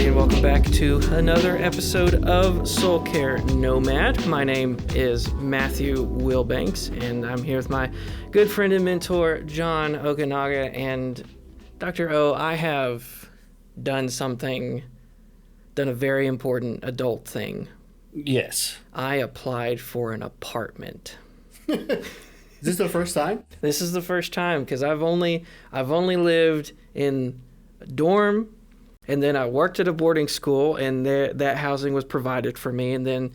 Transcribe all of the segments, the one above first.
everybody, and welcome back to another episode of Soul Care Nomad. My name is Matthew Wilbanks, and I'm here with my good friend and mentor, John Okanaga. And Dr. O, I have done a very important adult thing. Yes. I applied for an apartment. Is this the first time? This is the first time, because I've only lived in a dorm, and then I worked at a boarding school, and that housing was provided for me. And then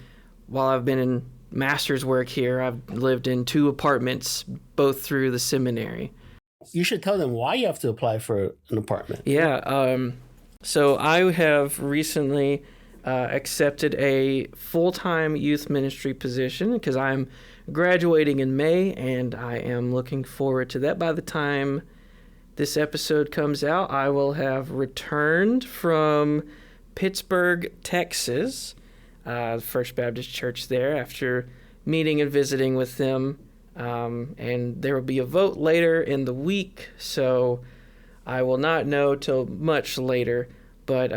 while I've been in master's work here, I've lived in 2 apartments, both through the seminary. You should tell them why you have to apply for an apartment. Yeah. So I have recently accepted a full-time youth ministry position because I'm graduating in May, and I am looking forward to that. By the time this episode comes out, I will have returned from Pittsburgh, Texas, First Baptist Church there, after meeting and visiting with them. And there will be a vote later in the week, so I will not know till much later. But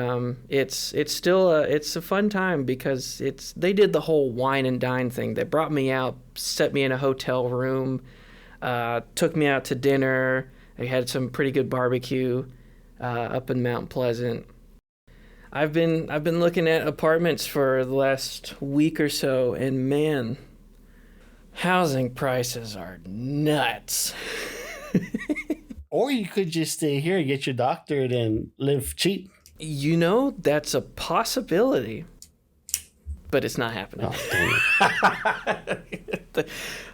it's still a fun time because they did the whole wine and dine thing. They brought me out, set me in a hotel room, took me out to dinner. They had some pretty good barbecue up in Mount Pleasant. I've been looking at apartments for the last week or so, and man, housing prices are nuts. Or you could just stay here and get your doctorate and live cheap. You know, that's a possibility, but it's not happening.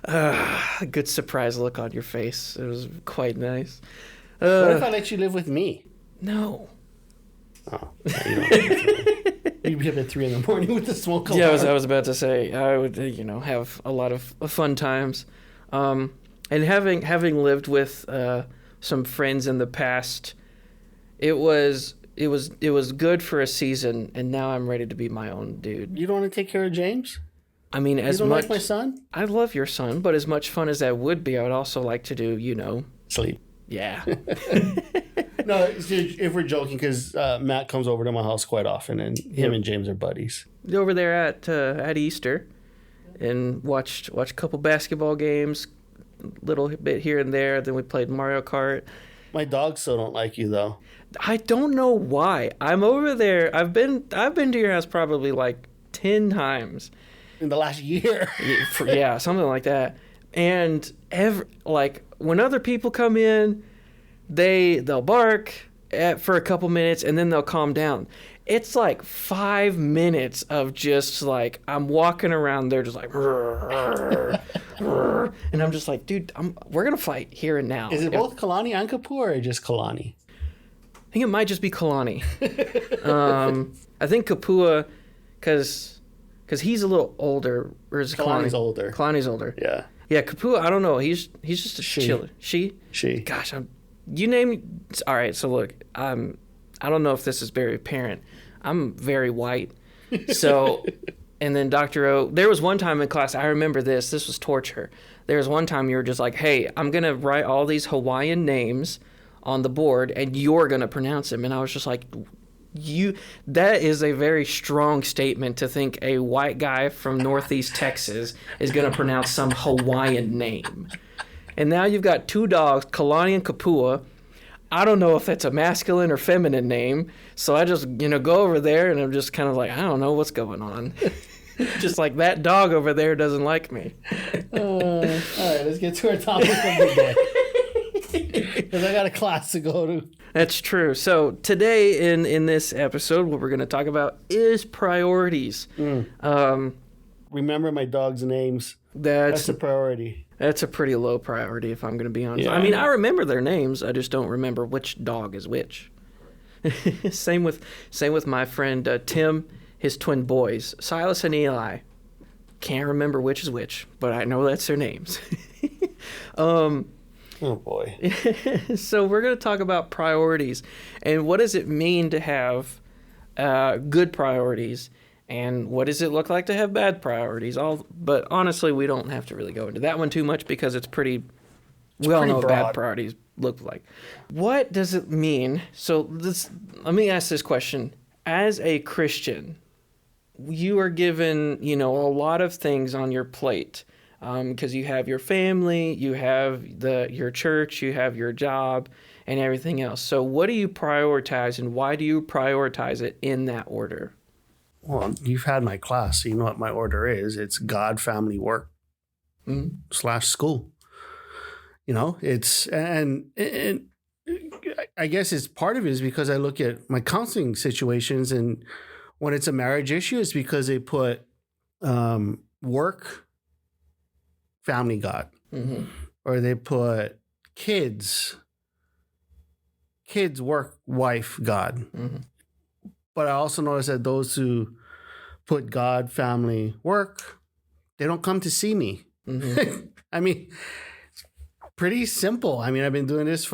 Oh, Good surprise look on your face. It was quite nice. What if I let you live with me? No. Oh, you'd be up at 3 a.m. with the smoke alarm. Yeah, I was about to say, I would, have a lot of fun times. And having lived with some friends in the past, it was good for a season, and now I'm ready to be my own dude. You don't want to take care of James? I mean, you don't like my son? I love your son, but as much fun as that would be, I would also like to do, sleep. Yeah. No, if we're joking, because Matt comes over to my house quite often, and him and James are buddies. Over there at Easter, and watched a couple basketball games, little bit here and there. Then we played Mario Kart. My dogs still don't like you, though. I don't know why. I'm over there. I've been to your house probably like 10 times in the last year. Yeah, something like that. And when other people come in, they'll bark for a couple minutes, and then they'll calm down. It's like 5 minutes of just like I'm walking around there, just like, and I'm just like, dude, we're gonna fight here and now. Is it both Kalani and Kapoor, or just Kalani? I think it might just be Kalani. I think Kapua, because he's a little older. Or is Kalani's older. Kalani's older. Yeah. Yeah, Kapua, I don't know. He's just a chiller. She. Gosh, you name. All right, so look, I don't know if this is very apparent. I'm very white. So, and then Dr. O, there was one time in class, I remember this was torture. There was one time you were just like, hey, I'm going to write all these Hawaiian names on the board, and you're going to pronounce them. And I was just like, that is a very strong statement to think a white guy from Northeast Texas is going to pronounce some Hawaiian name. And now you've got 2 dogs, Kalani and Kapua. I don't know if that's a masculine or feminine name. So I just, go over there, and I'm just kind of like, I don't know what's going on. Just like that dog over there doesn't like me. All right, let's get to our topic of the day. Because I got a class to go to. That's true. So today in this episode, what we're going to talk about is priorities. Remember my dog's names. That's a priority. That's a pretty low priority, if I'm going to be honest. Yeah. I mean, I remember their names. I just don't remember which dog is which. Same with my friend Tim, his twin boys, Silas and Eli. Can't remember which is which, but I know that's their names. Oh, boy. So we're going to talk about priorities and what does it mean to have good priorities, and what does it look like to have bad priorities. But honestly, we don't have to really go into that one too much because it's pretty we all know what bad priorities look like. What does it mean? So let me ask this question. as a Christian, you are given, a lot of things on your plate, because you have your family, you have your church, you have your job, and everything else. So what do you prioritize, and why do you prioritize it in that order? Well, you've had my class, so you know what my order is. It's God, family, work, / school. It's and I guess it's part of it is because I look at my counseling situations, and when it's a marriage issue, it's because they put work, family, God, or they put kids, work, wife, God. But I also notice that those who put God, family, work, they don't come to see me. I mean, it's pretty simple. I mean, I've been doing this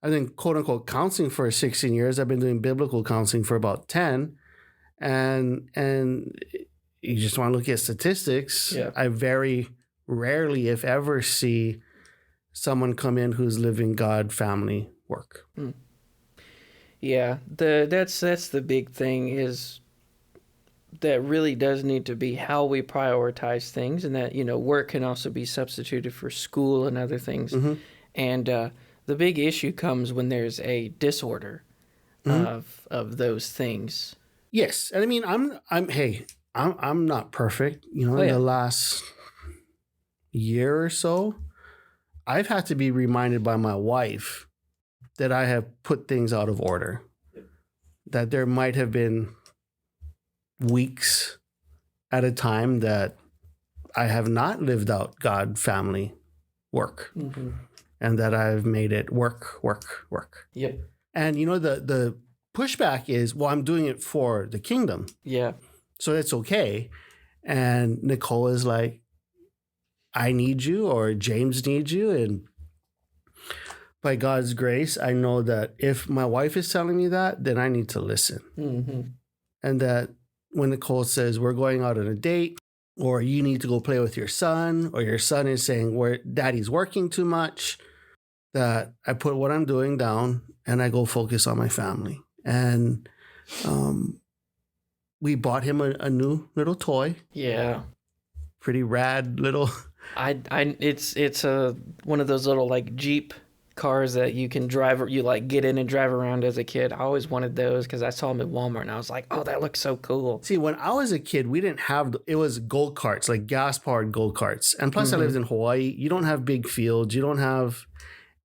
I've been quote unquote counseling for 16 years. I've been doing biblical counseling for about 10. And you just want to look at statistics. Yeah. I very rarely, if ever, see someone come in who's living God, family, work. Yeah, that's the big thing is that really does need to be how we prioritize things, and that, work can also be substituted for school and other things. And the big issue comes when there's a disorder of those things. Yes. And I mean, I'm not perfect. In the last year or so, I've had to be reminded by my wife that I have put things out of order, that there might have been weeks at a time that I have not lived out God, family, work, and that I've made it work. Yep. And the pushback is, well, I'm doing it for the kingdom. Yeah. So it's okay. And Nicole is like, I need you, or James needs you. And by God's grace, I know that if my wife is telling me that, then I need to listen. And that when Nicole says we're going out on a date, or you need to go play with your son, or your son is saying daddy's working too much, that I put what I'm doing down and I go focus on my family. And we bought him a new little toy. Yeah. Pretty rad little. It's one of those little like Jeep cars that you can drive, you like get in and drive around as a kid. I always wanted those because I saw them at Walmart and I was like, oh, that looks so cool. See, when I was a kid, we didn't have, it was go karts, like gas powered go karts. And plus I lived in Hawaii. You don't have big fields. You don't have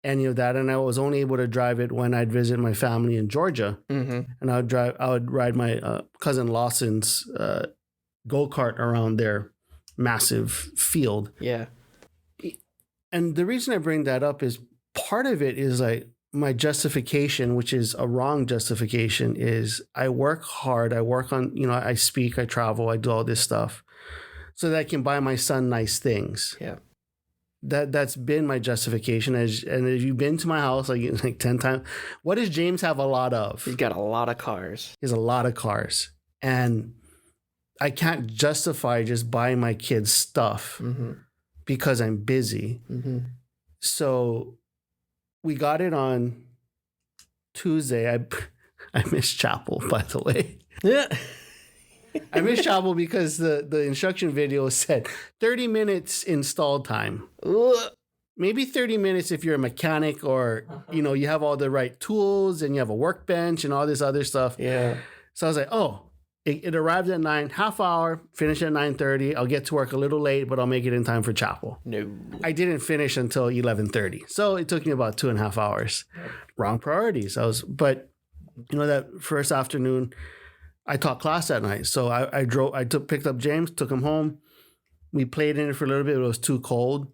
any of that. And I was only able to drive it when I'd visit my family in Georgia. And I would ride my cousin Lawson's go kart around their massive field. Yeah. And the reason I bring that up is part of it is like my justification, which is a wrong justification, is I work hard. I work on, I speak, I travel, I do all this stuff so that I can buy my son nice things. Yeah. That's been my justification. And as you've been to my house like 10 times, what does James have a lot of? He's got a lot of cars. He has a lot of cars. And I can't justify just buying my kids stuff because I'm busy. So we got it on Tuesday. I missed chapel, by the way. Yeah. I missed chapel because the instruction video said 30 minutes install time. Maybe 30 minutes if you're a mechanic or, you have all the right tools and you have a workbench and all this other stuff. Yeah. So I was like, oh, it arrived at 9, half hour, finish at 9:30. I'll get to work a little late, but I'll make it in time for chapel. No. I didn't finish until 11:30. So it took me about 2.5 hours. Wrong priorities. But that first afternoon, I taught class that night. So I picked up James, took him home. We played in it for a little bit. It was too cold.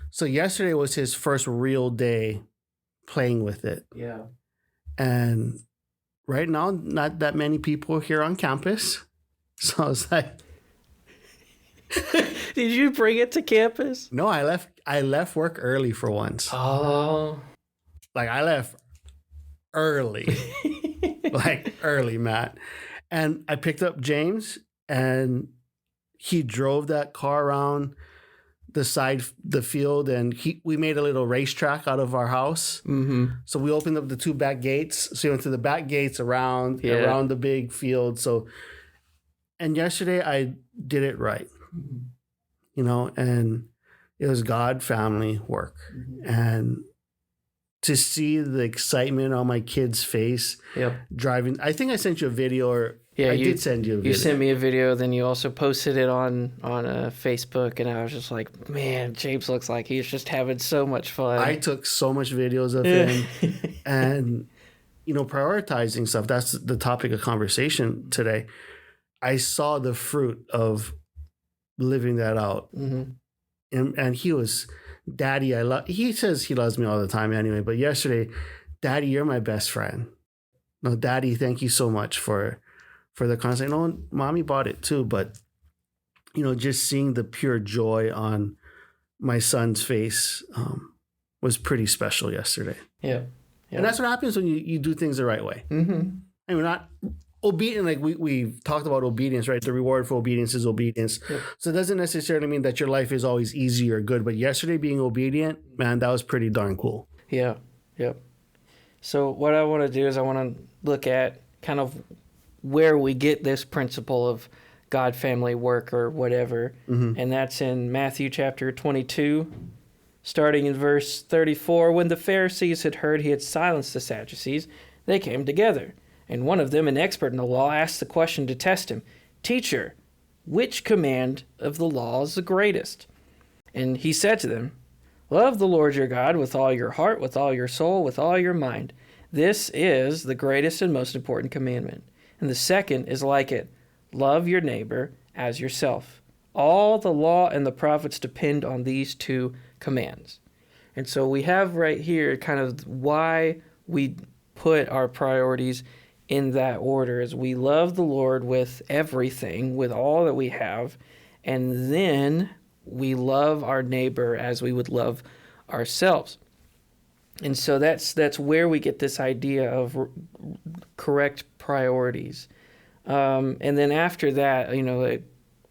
So yesterday was his first real day playing with it. Yeah. And right now, not that many people here on campus. So I was like, did you bring it to campus? No, I left work early for once. Oh. Like I left early. Like early, Matt. And I picked up James and he drove that car around the field, and we made a little racetrack out of our house. Mm-hmm. So we opened up the 2 back gates. So you went to the back gates around the big field. So, and yesterday I did it right, you know, and it was God family work. Mm-hmm. And to see the excitement on my kid's face driving, I think I sent you a video, or I did send you a video. You sent me a video, then you also posted it on Facebook, and I was just like, man, James looks like he's just having so much fun. I took so much videos of him, and, you know, prioritizing stuff. That's the topic of conversation today. I saw the fruit of living that out. Mm-hmm. And he was, Daddy, he says he loves me all the time anyway, but yesterday, Daddy, you're my best friend. No, Daddy, thank you so much for the constant. No, Mommy bought it too, but, you know, just seeing the pure joy on my son's face was pretty special yesterday. Yeah. And that's what happens when you do things the right way. Mm-hmm. And we're not obedient, like we've talked about obedience, right? The reward for obedience is obedience. Yep. So it doesn't necessarily mean that your life is always easy or good, but yesterday being obedient, man, that was pretty darn cool. Yeah. Yep. So what I want to do is I want to look at kind of where we get this principle of God family work or whatever. Mm-hmm. And that's in Matthew chapter 22, starting in verse 34. When the Pharisees had heard he had silenced the Sadducees, they came together. And one of them, an expert in the law, asked the question to test him, "Teacher, which command of the law is the greatest?" And he said to them, "Love the Lord your God with all your heart, with all your soul, with all your mind. This is the greatest and most important commandment. And the second is like it. Love your neighbor as yourself. All the law and the prophets depend on these 2 commands." And so we have right here kind of why we put our priorities in that order, is we love the Lord with everything, with all that we have, and then we love our neighbor as we would love ourselves. And so that's where we get this idea of correct priorities. And then after that, you know,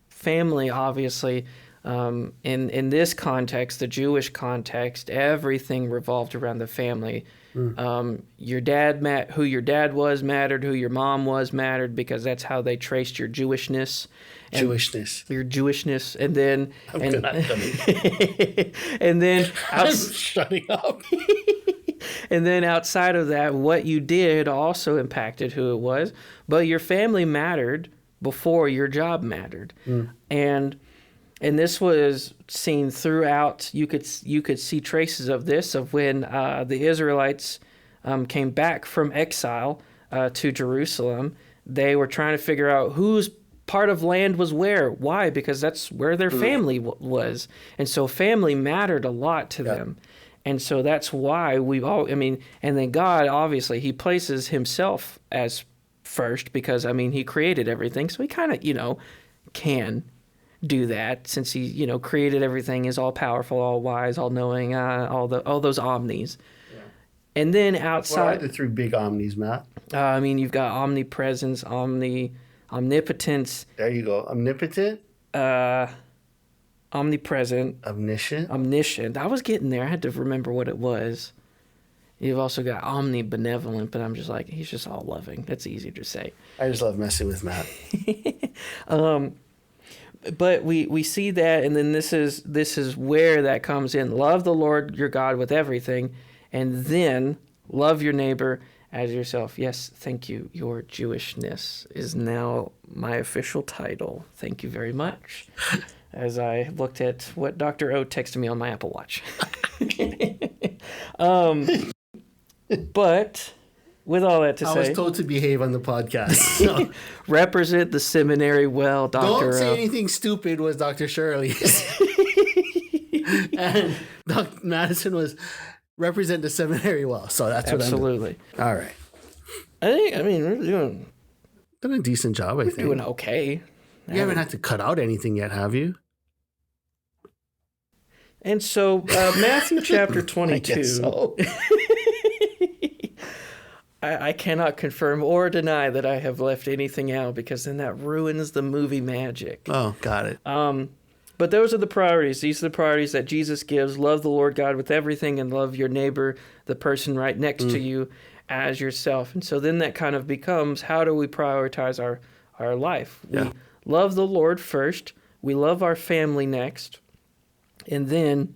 family, obviously, in this context, the Jewish context, everything revolved around the family. Your dad, who your dad was mattered, who your mom was mattered, because that's how they traced your Jewishness. Your Jewishness, and then and then I'm shutting up. And then outside of that, what you did also impacted who it was, but your family mattered before your job mattered, and this was seen throughout. You could see traces of this of when the Israelites came back from exile to Jerusalem. They were trying to figure out whose part of land was where. Why? Because that's where their family was, and so family mattered a lot to them. And so that's why and then God, obviously, he places himself as first because, he created everything. So he kind of, can do that since he, created everything, is all powerful, all wise, all knowing, all those omnis. Yeah. And then outside. What are the 3 big omnis, Matt? You've got omnipresence, omnipotence. There you go. Omnipotent? Omnipresent. Omniscient. I was getting there. I had to remember what it was. You've also got omnibenevolent, but I'm just like, he's just all loving. That's easy to say. I just love messing with Matt. But we see that, and then this is where that comes in. Love the Lord your God with everything, and then love your neighbor as yourself. Yes, thank you. Your Jewishness is now my official title. Thank you very much. As I looked at what Dr. O texted me on my Apple Watch. But with all that to say, I was told to behave on the podcast. So. Represent the seminary well, Dr. Don't say anything stupid was Dr. Shirley's. And Dr. Madison was represent the seminary well. So that's what I'm doing. Absolutely. All right. We're doing a decent job, I think. Doing okay. You haven't had to cut out anything yet, have you? And so, Matthew chapter 22. I guess so. I cannot confirm or deny that I have left anything out because then that ruins the movie magic. Oh, got it. But those are the priorities. These are the priorities that Jesus gives. Love the Lord God with everything and love your neighbor, the person right next to you, as yourself. And so then that kind of becomes, how do we prioritize our life? Yeah. We love the Lord first. We love our family next. And then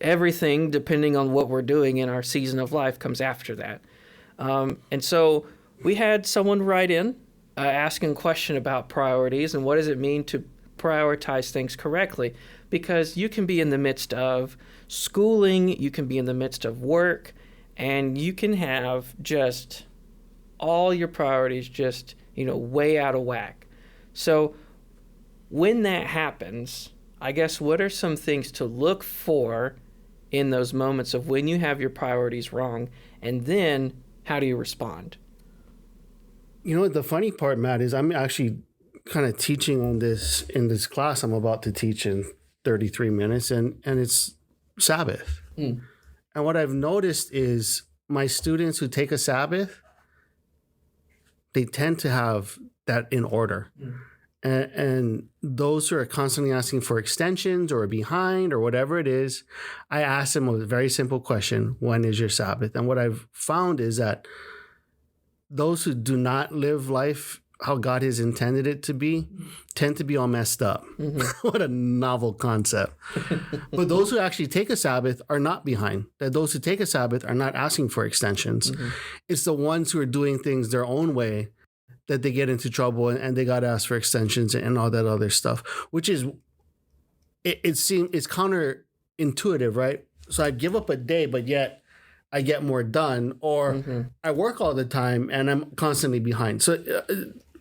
everything, depending on what we're doing in our season of life, comes after that. And so we had someone write in asking a question about priorities and what does it mean to prioritize things correctly, because you can be in the midst of schooling, you can be in the midst of work, and you can have just all your priorities just, way out of whack. So when that happens, I guess what are some things to look for in those moments of when you have your priorities wrong, and then how do you respond? The funny part, Matt, is I'm actually kind of teaching on this in this class I'm about to teach in 33 minutes, and it's Sabbath. And what I've noticed is my students who take a Sabbath, they tend to have that in order. And those who are constantly asking for extensions or behind or whatever it is, I ask them a very simple question: when is your Sabbath? And what I've found is that those who do not live life how God has intended it to be tend to be all messed up. What a novel concept. But those who actually take a Sabbath are not behind. That those who take a Sabbath are not asking for extensions. It's the ones who are doing things their own way that they get into trouble, and they got to ask for extensions and all that other stuff, which is, it seems, it's counterintuitive, right? So I give up a day, but yet I get more done, or I work all the time and I'm constantly behind. So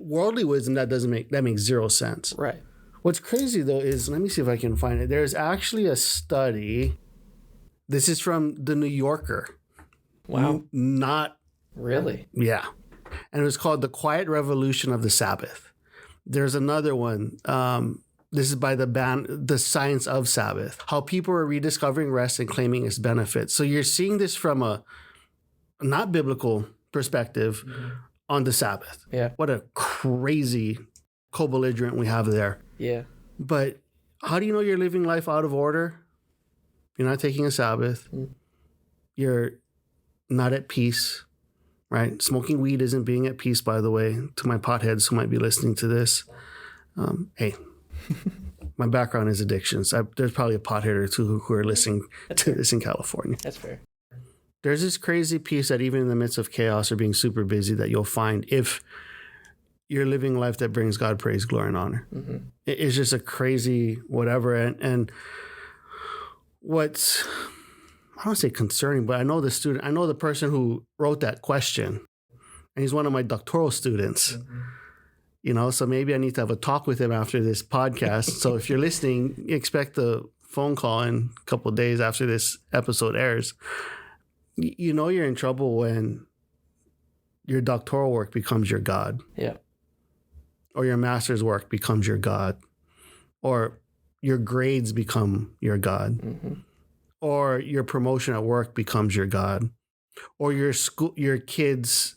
worldly wisdom, that makes zero sense. Right. What's crazy though is, let me see if I can find it. There's actually a study. This is from the New Yorker. Wow. Not really. Yeah. And it was called The Quiet Revolution of the Sabbath. There's another one. This is by The Science of Sabbath, how people are rediscovering rest and claiming its benefits. So you're seeing this from a not biblical perspective on the Sabbath. Yeah. What a crazy co-belligerent we have there. Yeah. But how do you know you're living life out of order? You're not taking a Sabbath. You're not at peace, right? Smoking weed isn't being at peace, by the way, to my potheads who might be listening to this. Hey. My background is addictions. There's probably a pothead or two who are listening to this in California. That's fair. There's this crazy piece that even in the midst of chaos or being super busy that you'll find if you're living life that brings God praise, glory, and honor. It's just a crazy whatever. And what's, I don't say concerning, but I know the person who wrote that question, and he's one of my doctoral students. So maybe I need to have a talk with him after this podcast. So if you're listening, expect a phone call in a couple of days after this episode airs. You're in trouble when your doctoral work becomes your God. Yeah. Or your master's work becomes your God. Or your grades become your God. Or your promotion at work becomes your God. Or your kids'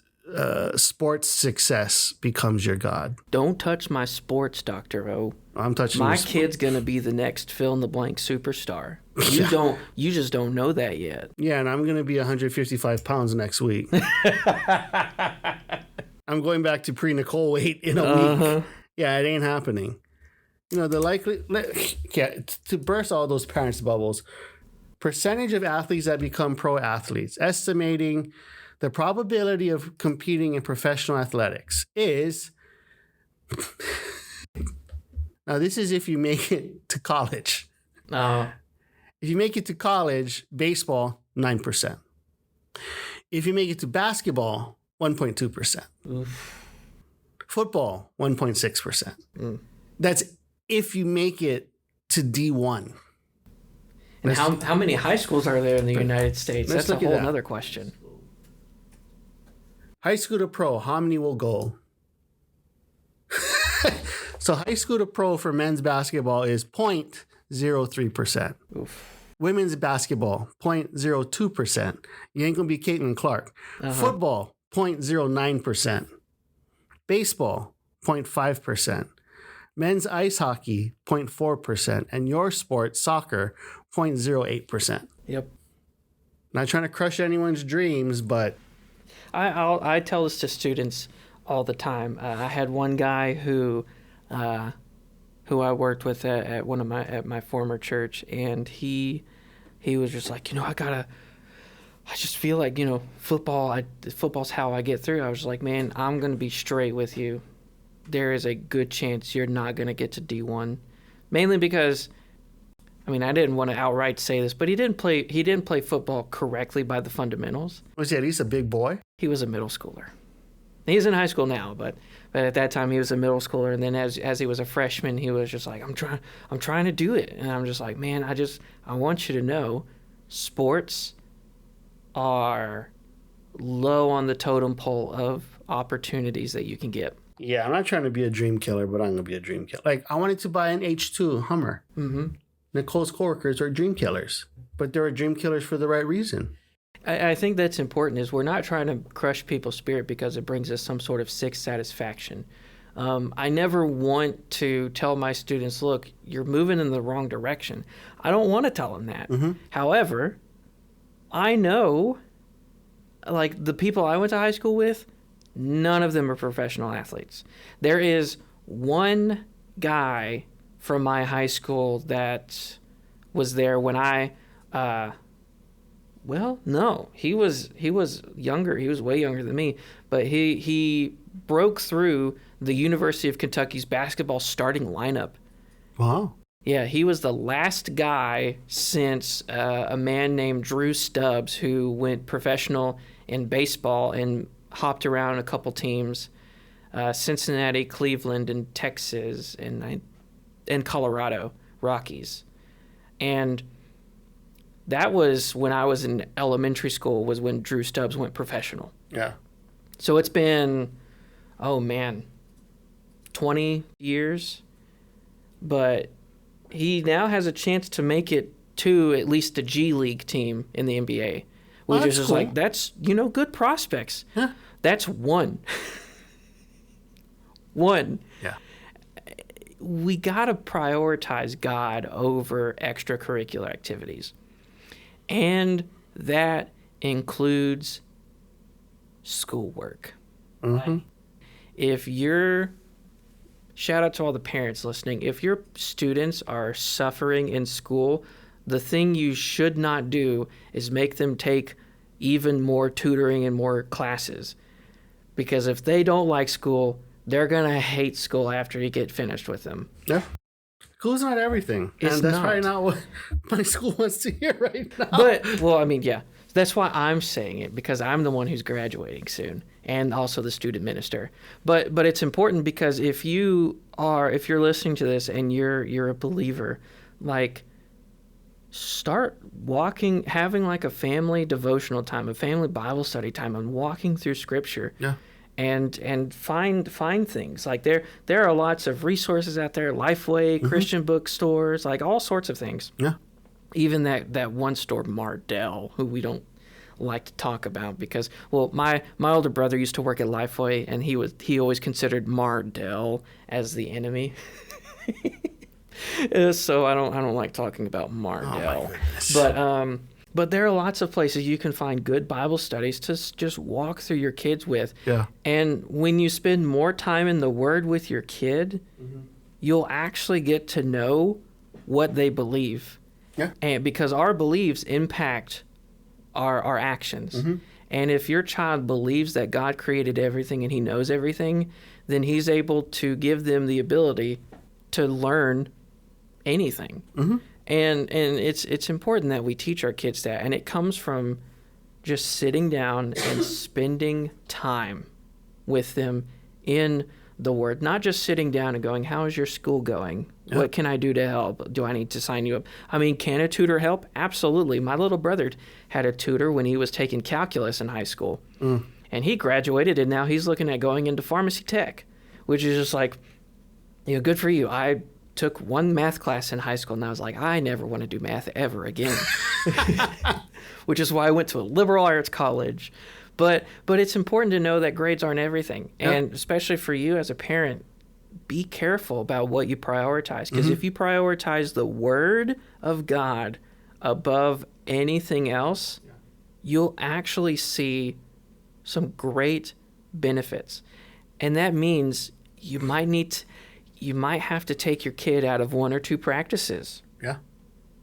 sports success becomes your God. Don't touch my sports, Dr. O. I'm touching my kid's gonna be the next fill-in-the-blank superstar. You just don't know that yet. Yeah, and I'm gonna be 155 pounds next week. I'm going back to pre-Nicole weight in a week. Yeah, it ain't happening. To burst all those parents' bubbles, percentage of athletes that become pro athletes, estimating the probability of competing in professional athletics is, now this is if you make it to college. If you make it to college, baseball, 9%. If you make it to basketball, 1.2%. Football, 1.6%. That's if you make it to D1. And how many high schools are there in the United States? That's a whole other question. High school to pro, how many will go? So high school to pro for men's basketball is 0.03%. Women's basketball, 0.02%. You ain't going to be Caitlin Clark. Football, 0.09%. Baseball, 0.5%. Men's ice hockey, 0.4%. And your sport, soccer, 0.08%. Yep. Not trying to crush anyone's dreams, but... I tell this to students all the time. I had one guy who I worked with at my former church, and he was just like, I just feel like, football's how I get through. I was like, man, I'm going to be straight with you. There is a good chance you're not going to get to D1. Mainly because, I didn't want to outright say this, but he didn't play football correctly by the fundamentals. Was he at least a big boy? He was a middle schooler. He's in high school now, but at that time he was a middle schooler. And then as he was a freshman, he was just like, I'm trying to do it. And I'm just like, man, I want you to know, sports are low on the totem pole of opportunities that you can get. Yeah, I'm not trying to be a dream killer, but I'm going to be a dream killer. Like, I wanted to buy an H2 Hummer. Mm-hmm. Nicole's coworkers are dream killers, but they're dream killers for the right reason. I think that's important, is we're not trying to crush people's spirit because it brings us some sort of sick satisfaction. I never want to tell my students, look, you're moving in the wrong direction. I don't want to tell them that. Mm-hmm. However, I know, like, the people I went to high school with, none of them are professional athletes. There is one guy from my high school that was there when no, he was younger. He was way younger than me, but he broke through the University of Kentucky's basketball starting lineup. Wow. Yeah, he was the last guy since a man named Drew Stubbs, who went professional in baseball and hopped around a couple teams, Cincinnati, Cleveland, and Texas, and Colorado Rockies. And that was when I was in elementary school, was when Drew Stubbs went professional. Yeah. So it's been, 20 years. But he now has a chance to make it to at least a G League team in the NBA, which is just cool. Like, that's, good prospects. Yeah. That's one. One. Yeah. We got to prioritize God over extracurricular activities. And that includes schoolwork. Mm-hmm. Shout out to all the parents listening. If your students are suffering in school, the thing you should not do is make them take even more tutoring and more classes. Because if they don't like school, they're going to hate school after you get finished with them. Yeah. School's not everything. It's and that's not. probably not what my school wants to hear right now. But, yeah. That's why I'm saying it, because I'm the one who's graduating soon, and also the student minister. But it's important because if you're listening to this and you're a believer, like, start having like a family devotional time, a family Bible study time, and walking through Scripture. Yeah. And find things. Like, there are lots of resources out there, Lifeway, mm-hmm. Christian bookstores, like all sorts of things. Yeah. Even that one store, Mardel, who we don't like to talk about because, well, my older brother used to work at Lifeway, and he always considered Mardel as the enemy. So I don't like talking about Mardel. Oh, but there are lots of places you can find good Bible studies to just walk through your kids with. Yeah. And when you spend more time in the Word with your kid, mm-hmm. you'll actually get to know what they believe. Yeah. And because our beliefs impact our actions. Mm-hmm. And if your child believes that God created everything and he knows everything, then he's able to give them the ability to learn anything. Mm-hmm. And it's important that we teach our kids that. And it comes from just sitting down and spending time with them in the Word, not just sitting down and going, how is your school going? Yep. What can I do to help? Do I need to sign you up? I mean, can a tutor help? Absolutely. My little brother had a tutor when he was taking calculus in high school. Mm. And he graduated, and now he's looking at going into pharmacy tech, which is just like, good for you. I took one math class in high school, and I was like, I never want to do math ever again, which is why I went to a liberal arts college. But it's important to know that grades aren't everything. Yep. And especially for you as a parent, be careful about what you prioritize. Because if you prioritize the Word of God above anything else, you'll actually see some great benefits. And that means you might have to take your kid out of one or two practices. Yeah.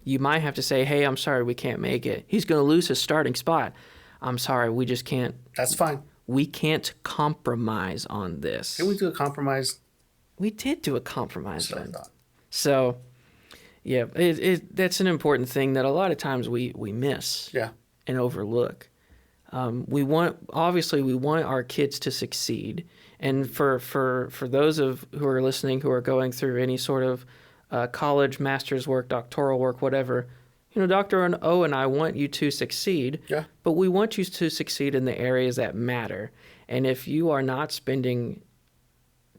You might have to say, hey, I'm sorry, we can't make it. He's going to lose his starting spot. I'm sorry, we just can't. That's fine. We can't compromise on this. Can we do a compromise? We did do a compromise So I then. thought. So, yeah, that's an important thing that a lot of times we miss Yeah. and overlook. We want our kids to succeed, and for those who are listening who are going through any sort of college, master's work, doctoral work, whatever, Dr. O and I want you to succeed. Yeah. But we want you to succeed in the areas that matter. And if you are not spending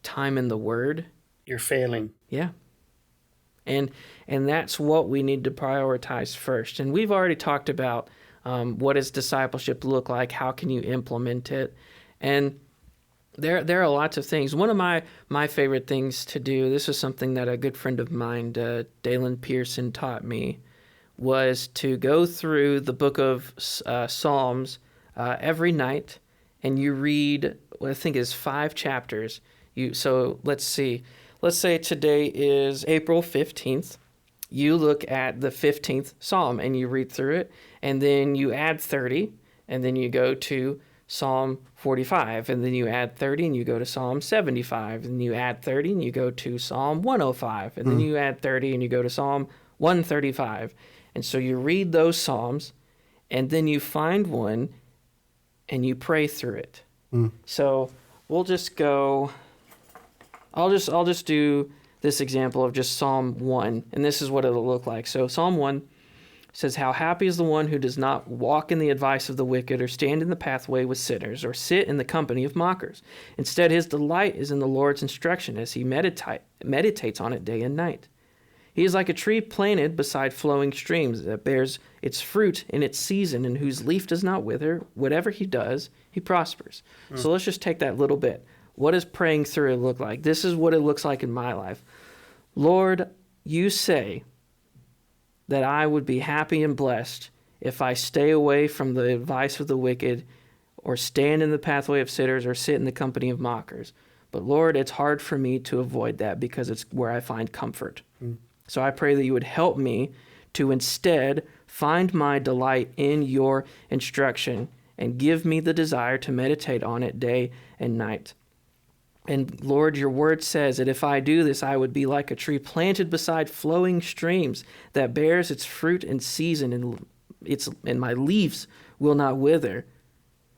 time in the Word, You're failing. yeah. And that's what we need to prioritize first. And we've already talked about what does discipleship look like? How can you implement it? And there are lots of things. One of my favorite things to do, this is something that a good friend of mine, Dalen Pearson, taught me, was to go through the book of Psalms every night, and you read what I think is 5 chapters. So let's see. Let's say today is April 15th. You look at the 15th Psalm and you read through it, and then you add 30, and then you go to Psalm 45, and then you add 30 and you go to Psalm 75, and you add 30 and you go to Psalm 105, and then you add 30 and you go to Psalm 135. And so you read those Psalms, and then you find one and you pray through it. So we'll just go, I'll just do this example of just Psalm 1, and this is what it'll look like. So Psalm 1 says, "How happy is the one who does not walk in the advice of the wicked, or stand in the pathway with sinners, or sit in the company of mockers. Instead, his delight is in the Lord's instruction, as he meditates on it day and night. He is like a tree planted beside flowing streams that bears its fruit in its season, and whose leaf does not wither. Whatever he does, he prospers." So let's just take that little bit. What does praying through it look like? This is what it looks like in my life. Lord, you say that I would be happy and blessed if I stay away from the advice of the wicked, or stand in the pathway of sinners, or sit in the company of mockers. But Lord, it's hard for me to avoid that because it's where I find comfort. So I pray that you would help me to instead find my delight in your instruction, and give me the desire to meditate on it day and night. And Lord, your word says that if I do this, I would be like a tree planted beside flowing streams that bears its fruit in season, and my leaves will not wither.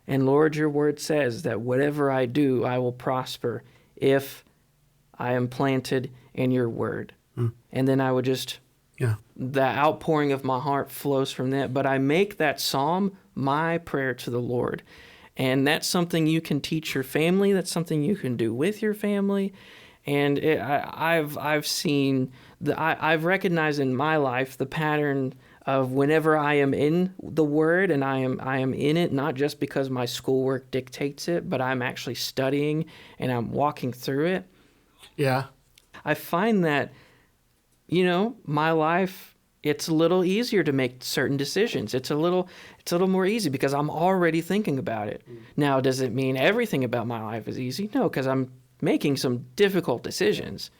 And Lord, your word says that whatever I do, I will prosper if I am planted in your word. And then I would just, the outpouring of my heart flows from that. But I make that psalm my prayer to the Lord. And that's something you can teach your family. That's something you can do with your family. And I've seen, I've recognized in my life the pattern of whenever I am in the Word, and I am in it not just because my schoolwork dictates it, but I'm actually studying and I'm walking through it. Yeah. I find that, my life, it's a little easier to make certain decisions. It's a little more easy because I'm already thinking about it. Now, does it mean everything about my life is easy? No, because I'm making some difficult decisions.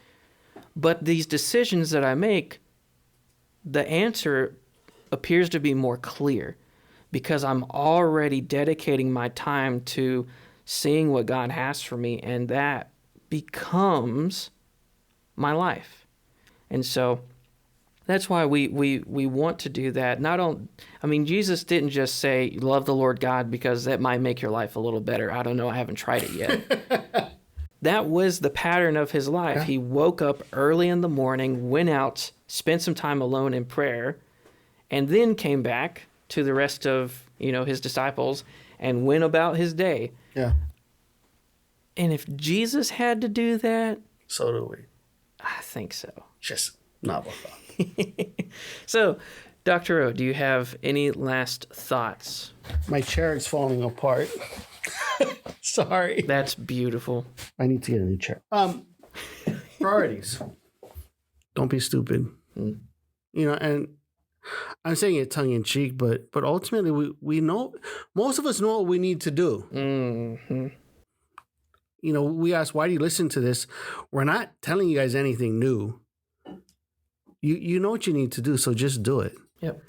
But these decisions that I make, the answer appears to be more clear because I'm already dedicating my time to seeing what God has for me, and that becomes my life. And so that's why we want to do that. Jesus didn't just say, love the Lord God, because that might make your life a little better. I don't know. I haven't tried it yet. That was the pattern of his life. Yeah. He woke up early in the morning, went out, spent some time alone in prayer, and then came back to the rest of, his disciples and went about his day. Yeah. And if Jesus had to do that, so do we. I think so. Just not what So, Dr. O, do you have any last thoughts? My chair is falling apart. Sorry. That's beautiful. I need to get a new chair. priorities. Don't be stupid. Mm. You know, and I'm saying it tongue in cheek, but ultimately we know, most of us know what we need to do. Mm-hmm. You know, we ask, why do you listen to this? We're not telling you guys anything new. You know what you need to do, so just do it. Yep.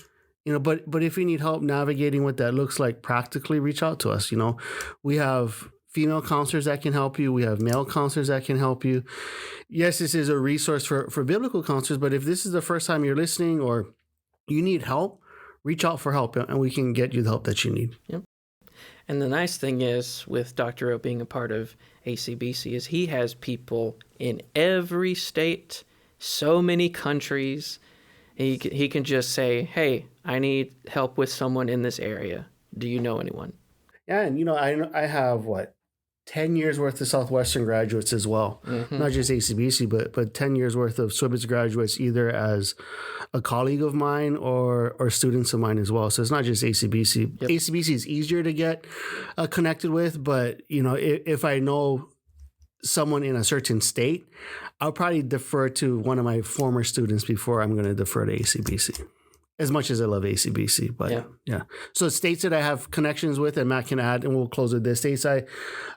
You know, but if you need help navigating what that looks like practically, reach out to us. You know, we have female counselors that can help you. We have male counselors that can help you. Yes, this is a resource for biblical counselors, but if this is the first time you're listening or you need help, reach out for help and we can get you the help that you need. Yep. And the nice thing is with Dr. O being a part of ACBC is he has people in every state, so many countries. He can just say, hey, I need help with someone in this area. Do you know anyone? Yeah, and you know, I have 10 years worth of Southwestern graduates as well. Mm-hmm. Not just ACBC, but 10 years worth of SWIBITS graduates, either as a colleague of mine or students of mine as well. So it's not just ACBC. Yep. ACBC is easier to get connected with, but you know, if I know someone in a certain state, I'll probably defer to one of my former students before I'm going to defer to ACBC. As much as I love ACBC, but yeah. So states that I have connections with, and Matt can add, and we'll close with this. States I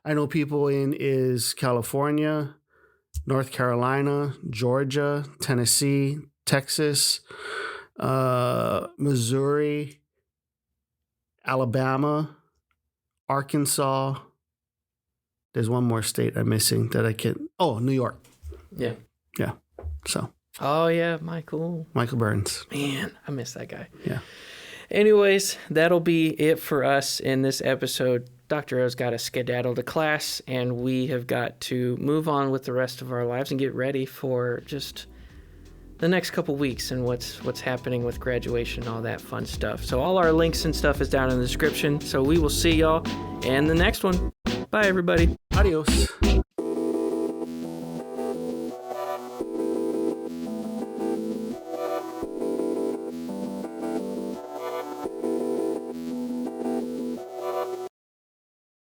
know people in is California, North Carolina, Georgia, Tennessee, Texas, Missouri, Alabama, Arkansas. There's one more state I'm missing that I can. Oh, New York. Yeah. Yeah. So. Oh, yeah, Michael Burns. Man, I miss that guy. Yeah. Anyways, that'll be it for us in this episode. Dr. O's got to skedaddle to class, and we have got to move on with the rest of our lives and get ready for just the next couple weeks and what's happening with graduation and all that fun stuff. So all our links and stuff is down in the description. So we will see y'all in the next one. Bye, everybody. Adios.